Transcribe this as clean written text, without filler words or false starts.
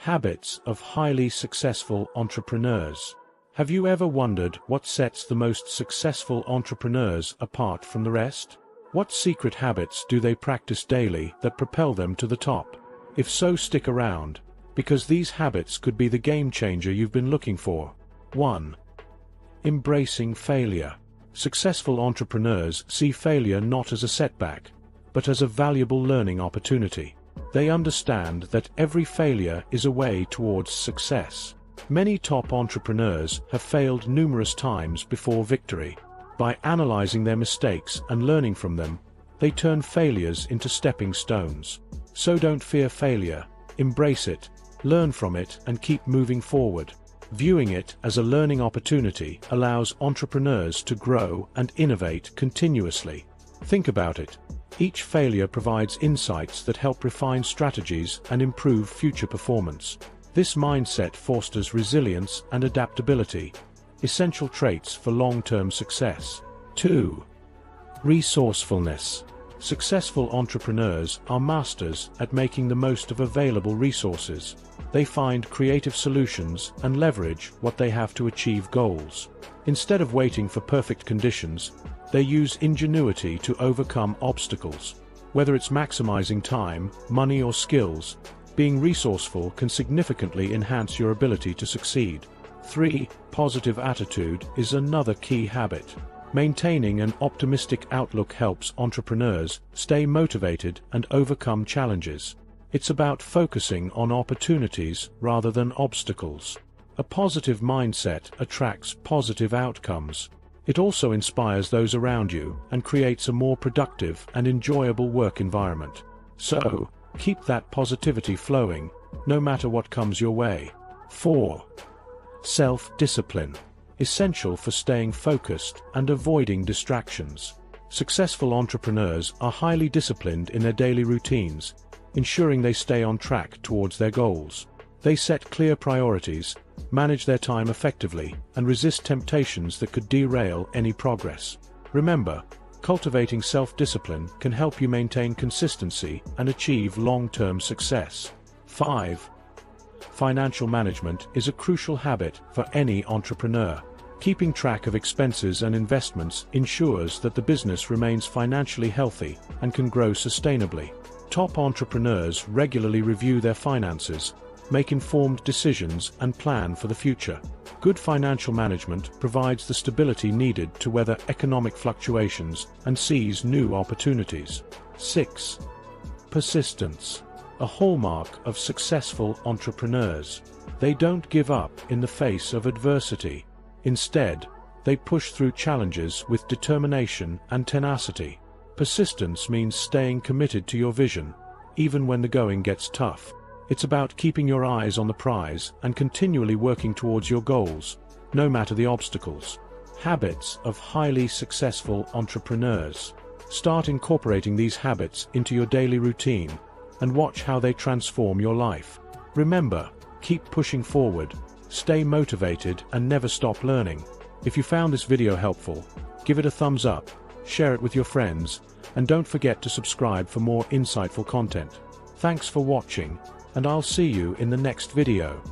Habits of highly successful entrepreneurs. Have you ever wondered what sets the most successful entrepreneurs apart from the rest? What secret habits do they practice daily that propel them to the top? If so, stick around, because these habits could be the game changer you've been looking for. 1. Embracing failure. Successful entrepreneurs see failure not as a setback, but as a valuable learning opportunity. They understand that every failure is a way towards success. Many top entrepreneurs have failed numerous times before victory. By analyzing their mistakes and learning from them, they turn failures into stepping stones. So don't fear failure, embrace it, learn from it, and keep moving forward. Viewing it as a learning opportunity allows entrepreneurs to grow and innovate continuously. Think about it. Each failure provides insights that help refine strategies and improve future performance. This mindset fosters resilience and adaptability, essential traits for long-term success. 2. Resourcefulness. Successful entrepreneurs are masters at making the most of available resources. They find creative solutions and leverage what they have to achieve goals. Instead of waiting for perfect conditions, they use ingenuity to overcome obstacles. Whether it's maximizing time, money, or skills, being resourceful can significantly enhance your ability to succeed. 3. Positive attitude is another key habit. Maintaining an optimistic outlook helps entrepreneurs stay motivated and overcome challenges. It's about focusing on opportunities rather than obstacles. A positive mindset attracts positive outcomes. It also inspires those around you and creates a more productive and enjoyable work environment. So, keep that positivity flowing, no matter what comes your way. 4. Self-discipline. Essential for staying focused and avoiding distractions. Successful entrepreneurs are highly disciplined in their daily routines, ensuring they stay on track towards their goals. They set clear priorities, manage their time effectively, and resist temptations that could derail any progress. Remember, cultivating self-discipline can help you maintain consistency and achieve long-term success. 5. Financial management is a crucial habit for any entrepreneur. Keeping track of expenses and investments ensures that the business remains financially healthy and can grow sustainably. Top entrepreneurs regularly review their finances, make informed decisions, and plan for the future. Good financial management provides the stability needed to weather economic fluctuations and seize new opportunities. 6. Persistence. A hallmark of successful entrepreneurs. They don't give up in the face of adversity. Instead, they push through challenges with determination and tenacity. Persistence means staying committed to your vision, even when the going gets tough. It's about keeping your eyes on the prize and continually working towards your goals, no matter the obstacles. Habits of highly successful entrepreneurs. Start incorporating these habits into your daily routine and watch how they transform your life. Remember, keep pushing forward, stay motivated, and never stop learning. If you found this video helpful, give it a thumbs up, share it with your friends, and don't forget to subscribe for more insightful content. Thanks for watching, and I'll see you in the next video.